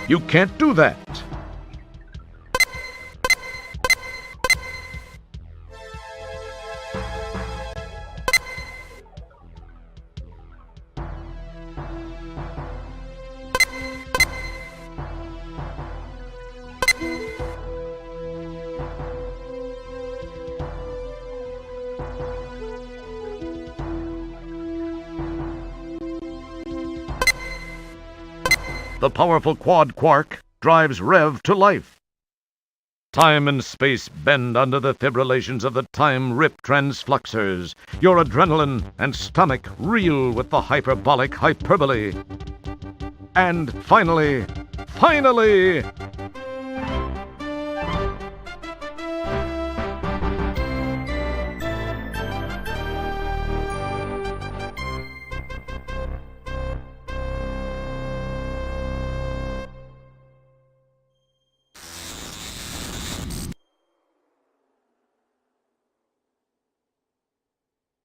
You can't do that. The powerful quad quark drives Rev to life. Time and space bend under the fibrillations of the time-rip transfluxers. Your adrenaline and stomach reel with the hyperbolic hyperbole. And finally...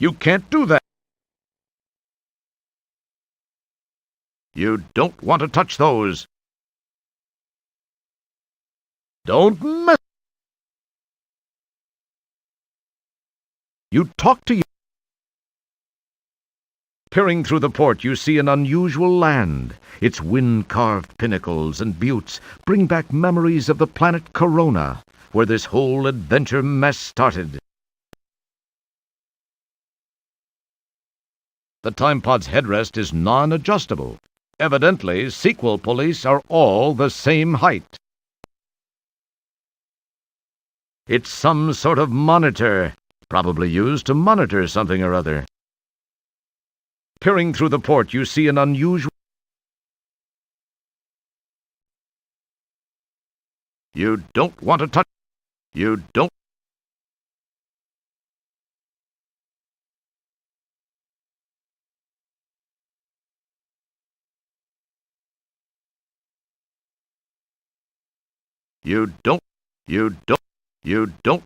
You can't do that. You don't want to touch those. Don't mess. You talk to you. Peering through the port, you see an unusual land. Its wind-carved pinnacles and buttes bring back memories of the planet Corona, where this whole adventure mess started. The time pod's headrest is non-adjustable. Evidently, sequel police are all the same height. It's some sort of monitor, probably used to monitor something or other. Peering through the port, you see an unusual... You don't want to touch... You don't... You don't... You don't... You don't...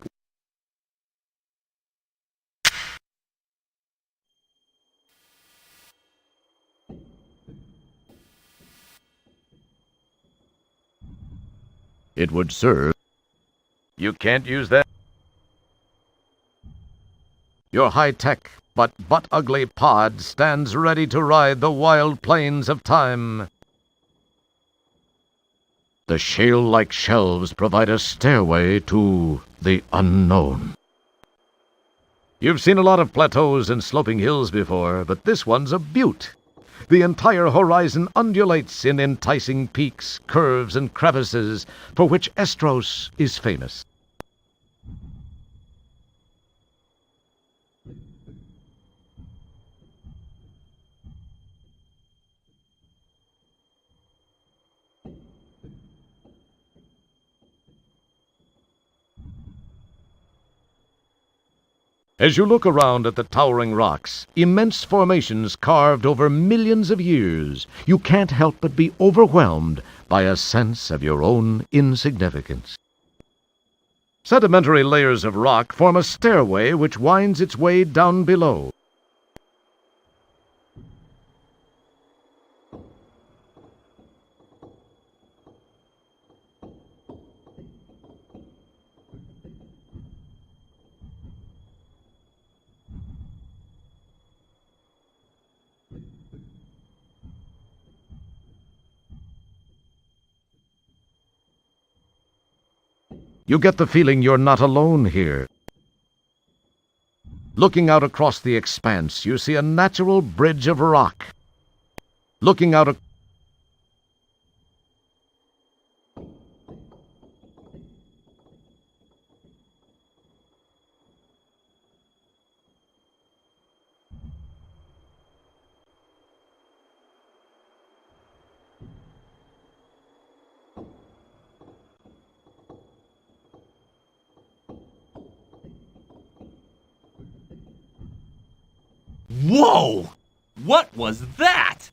It would serve. You can't use that. Your high-tech, but ugly pod stands ready to ride the wild plains of time. The shale-like shelves provide a stairway to the unknown. You've seen a lot of plateaus and sloping hills before, but this one's a butte. The entire horizon undulates in enticing peaks, curves, and crevices for which Estros is famous. As you look around at the towering rocks, immense formations carved over millions of years, you can't help but be overwhelmed by a sense of your own insignificance. Sedimentary layers of rock form a stairway which winds its way down below. You get the feeling you're not alone here. Looking out across the expanse, you see a natural bridge of rock. Looking out Whoa! What was that?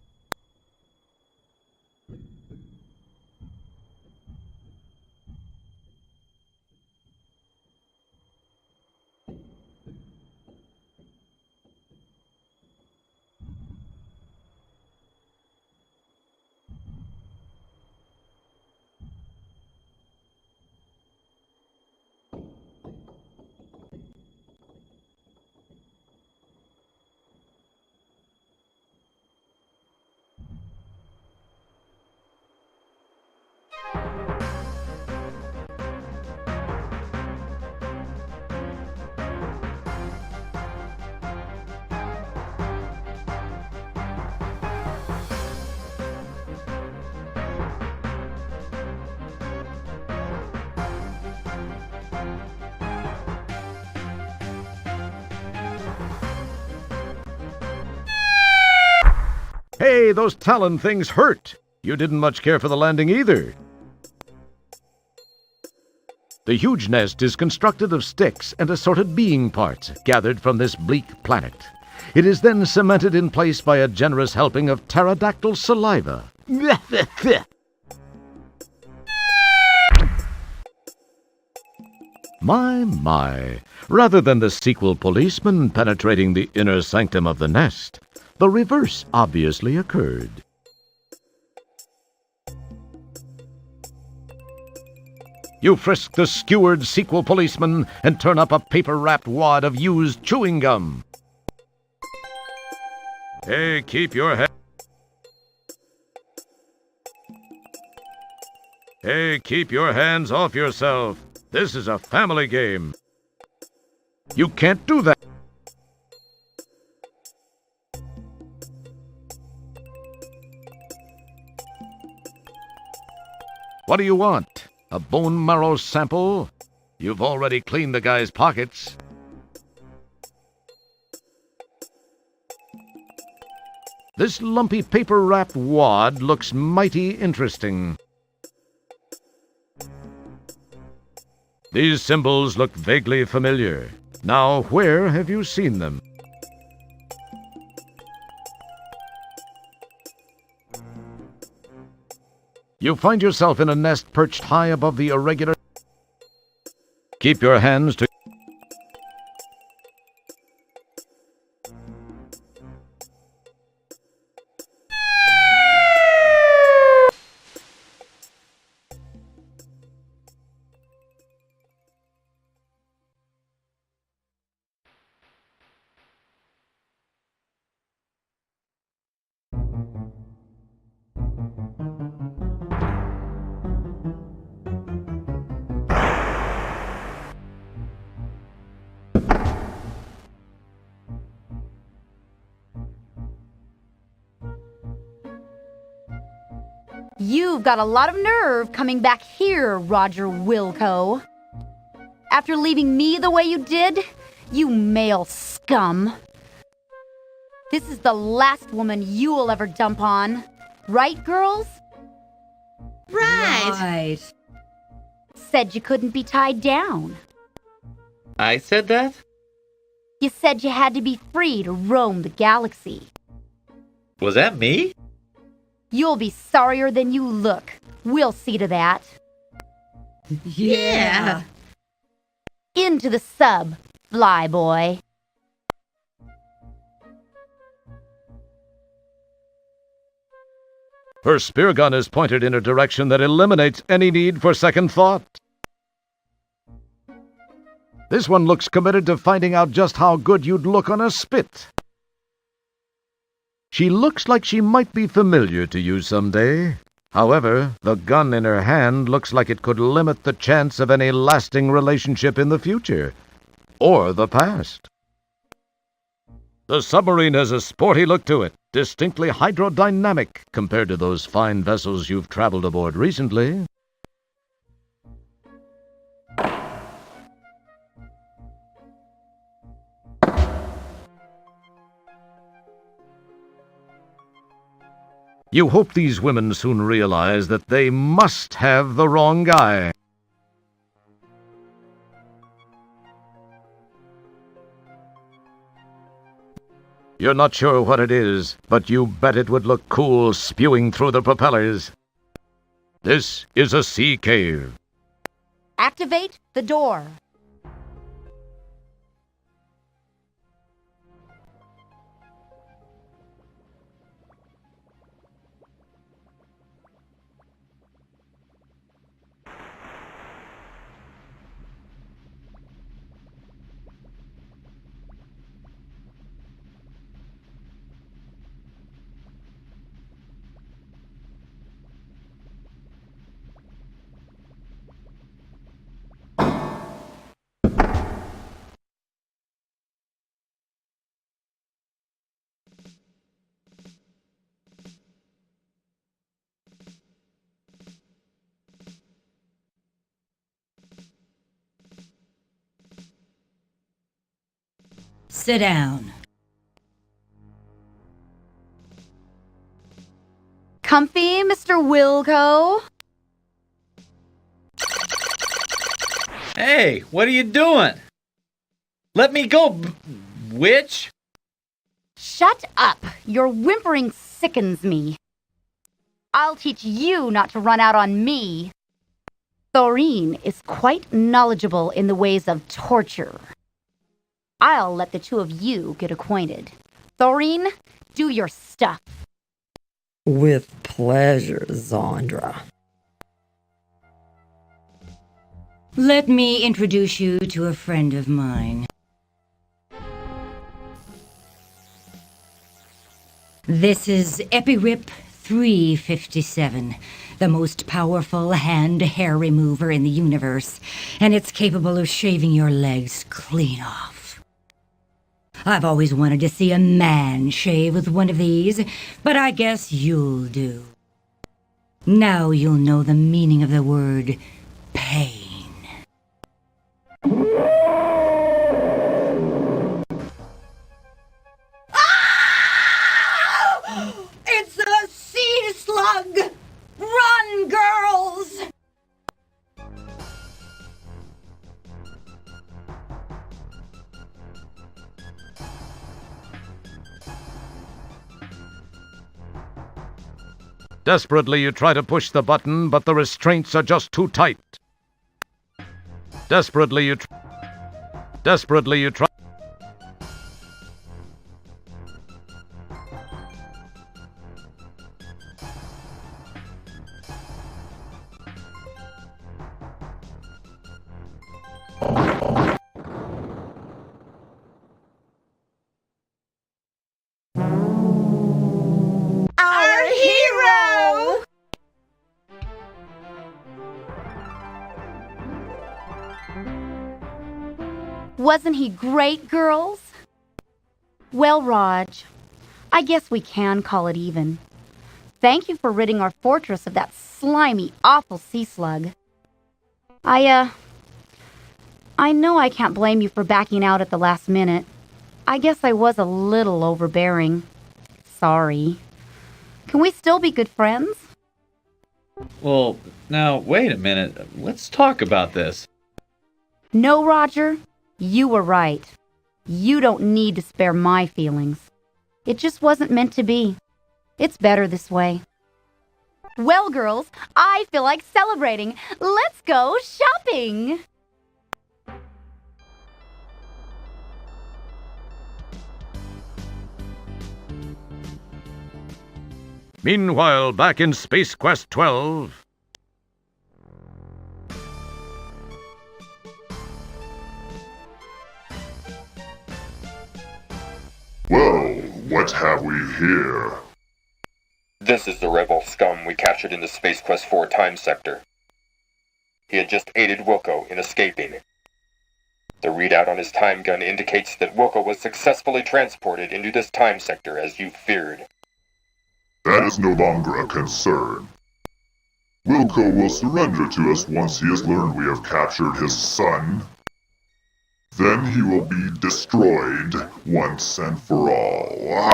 Hey, those talon things hurt. You didn't much care for the landing either. The huge nest is constructed of sticks and assorted being parts gathered from this bleak planet. It is then cemented in place by a generous helping of pterodactyl saliva. My. Rather than the sequel policeman penetrating the inner sanctum of the nest, the reverse obviously occurred. You frisk the skewered sequel policeman and turn up a paper-wrapped wad of used chewing gum. Hey, keep your head. Hey, keep your hands off yourself. This is a family game. You can't do that. What do you want? A bone marrow sample? You've already cleaned the guy's pockets. This lumpy paper-wrapped wad looks mighty interesting. These symbols look vaguely familiar. Now, where have you seen them? You find yourself in a nest perched high above the irregular... Keep your hands to... You've got a lot of nerve coming back here, Roger Wilco. After leaving me the way you did, you male scum. This is the last woman you'll ever dump on. Right, girls? Right. Said you couldn't be tied down. I said that? You said you had to be free to roam the galaxy. Was that me? You'll be sorrier than you look. We'll see to that. Yeah. Into the sub, fly boy. Her spear gun is pointed in a direction that eliminates any need for second thought. This one looks committed to finding out just how good you'd look on a spit. She looks like she might be familiar to you someday. However, the gun in her hand looks like it could limit the chance of any lasting relationship in the future, or the past. The submarine has a sporty look to it, distinctly hydrodynamic compared to those fine vessels you've traveled aboard recently. You hope these women soon realize that they must have the wrong guy. You're not sure what it is, but you bet it would look cool spewing through the propellers. This is a sea cave. Activate the door. Sit down. Comfy, Mr. Wilco? Hey, what are you doing? Let me go, witch! Shut up! Your whimpering sickens me. I'll teach you not to run out on me. Thorine is quite knowledgeable in the ways of torture. I'll let the two of you get acquainted. Thorine, do your stuff. With pleasure, Zandra. Let me introduce you to a friend of mine. This is Epirip 357, the most powerful hand-hair remover in the universe, and it's capable of shaving your legs clean off. I've always wanted to see a man shave with one of these, but I guess you'll do. Now you'll know the meaning of the word pain. It's a sea slug! Run, girls! Desperately, you try to push the button, but the restraints are just too tight. Desperately, you try. Our hero! Wasn't he great, girls? Well, Raj, I guess we can call it even. Thank you for ridding our fortress of that slimy, awful sea slug. I know I can't blame you for backing out at the last minute. I guess I was a little overbearing. Sorry. Can we still be good friends? Well, now, wait a minute. Let's talk about this. No, Roger. You were right. You don't need to spare my feelings. It just wasn't meant to be. It's better this way. Well, girls, I feel like celebrating. Let's go shopping! Meanwhile, back in Space Quest 12... Well, what have we here? This is the rebel scum we captured in the Space Quest 4 time sector. He had just aided Wilco in escaping. The readout on his time gun indicates that Wilco was successfully transported into this time sector as you feared. That is no longer a concern. Wilco will surrender to us once he has learned we have captured his son. Then he will be destroyed once and for all.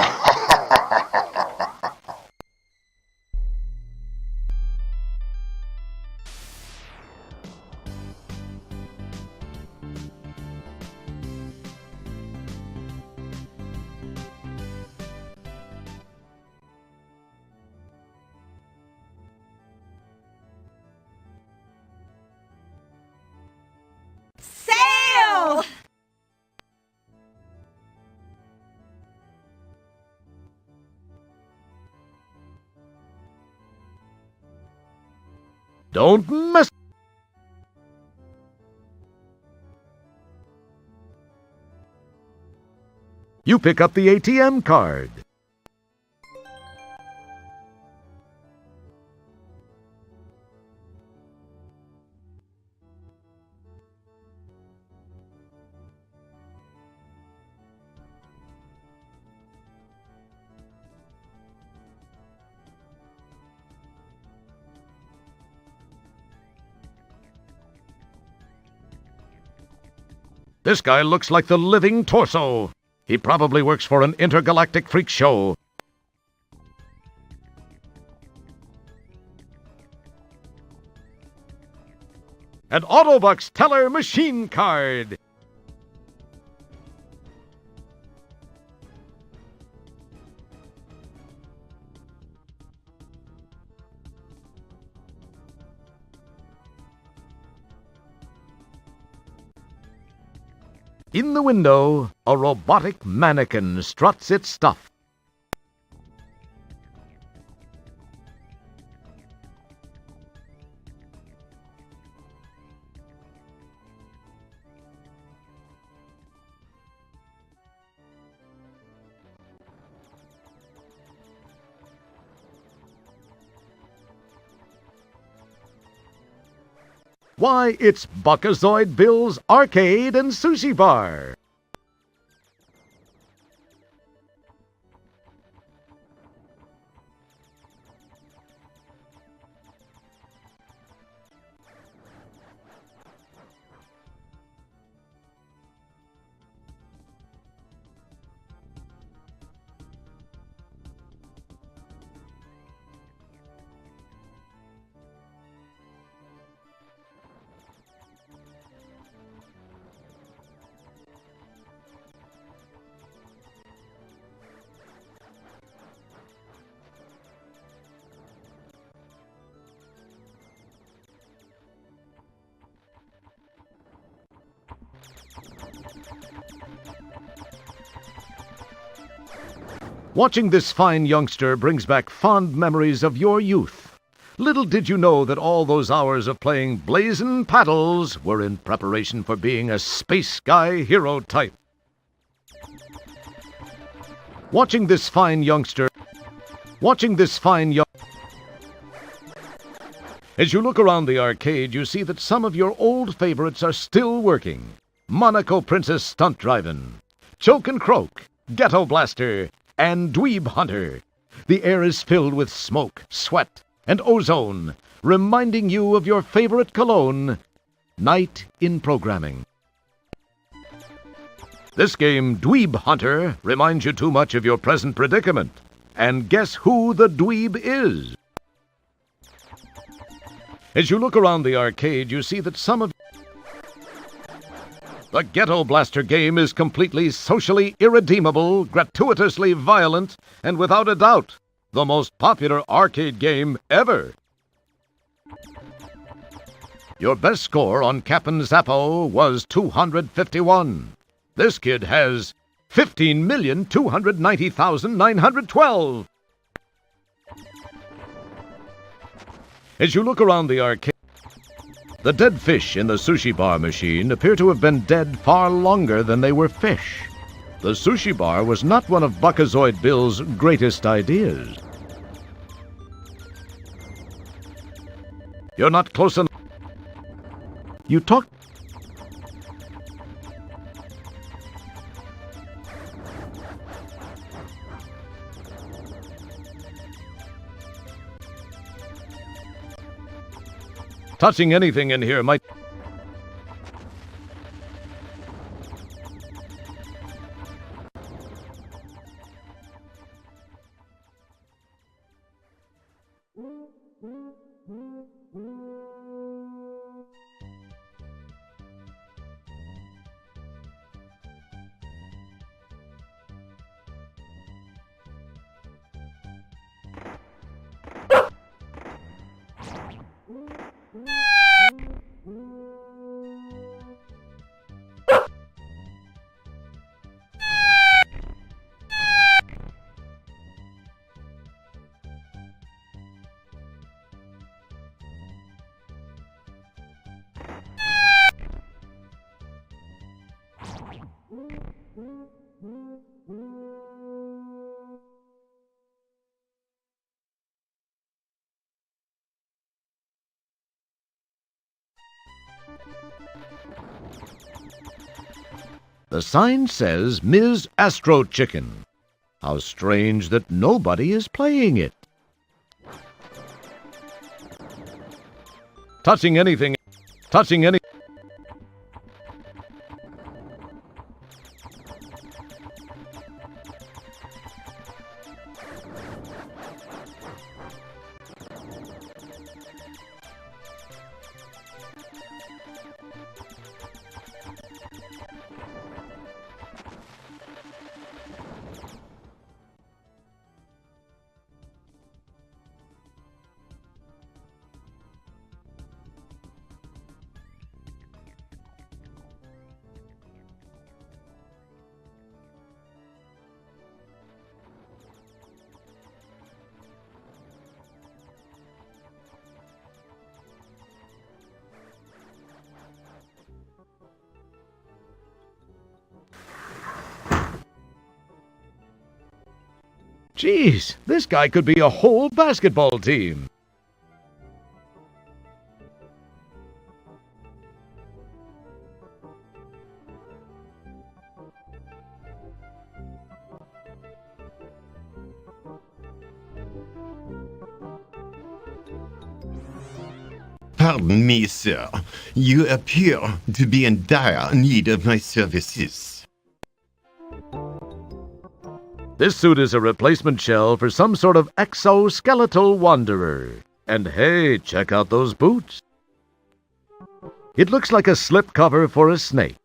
Sail! Don't mess... You pick up the ATM card. This guy looks like the living torso. He probably works for an intergalactic freak show. An Autobucks Teller machine card. In the window, a robotic mannequin struts its stuff. Why, it's Buckazoid Bill's Arcade and Sushi Bar. Watching this fine youngster brings back fond memories of your youth. Little did you know that all those hours of playing blazin' paddles were in preparation for being a space guy hero type. Watching this fine youngster... As you look around the arcade, you see that some of your old favorites are still working. Monaco Princess Stunt Drivin', Choke and Croak, Ghetto Blaster, and Dweeb Hunter. The air is filled with smoke, sweat, and ozone, reminding you of your favorite cologne, Night in Programming. This game, Dweeb Hunter, reminds you too much of your present predicament. And guess who the dweeb is? As you look around the arcade, you see that some of... The Ghetto Blaster game is completely socially irredeemable, gratuitously violent, and without a doubt, the most popular arcade game ever. Your best score on Cap'n Zappo was 251. This kid has 15,290,912. As you look around the arcade, the dead fish in the sushi bar machine appear to have been dead far longer than they were fish. The sushi bar was not one of Buckazoid Bill's greatest ideas. You're not close enough. You talk... Touching anything in here might... The sign says Ms. Astro Chicken. How strange that nobody is playing it. Touching any... Geez, this guy could be a whole basketball team. Pardon me, sir. You appear to be in dire need of my services. This suit is a replacement shell for some sort of exoskeletal wanderer. And hey, check out those boots. It looks like a slipcover for a snake.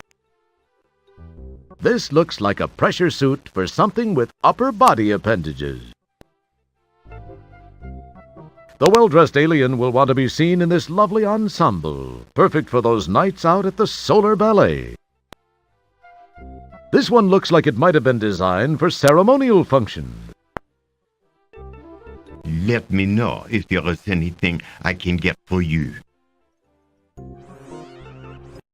This looks like a pressure suit for something with upper body appendages. The well-dressed alien will want to be seen in this lovely ensemble, perfect for those nights out at the Solar Ballet. This one looks like it might have been designed for ceremonial functions. Let me know if there is anything I can get for you.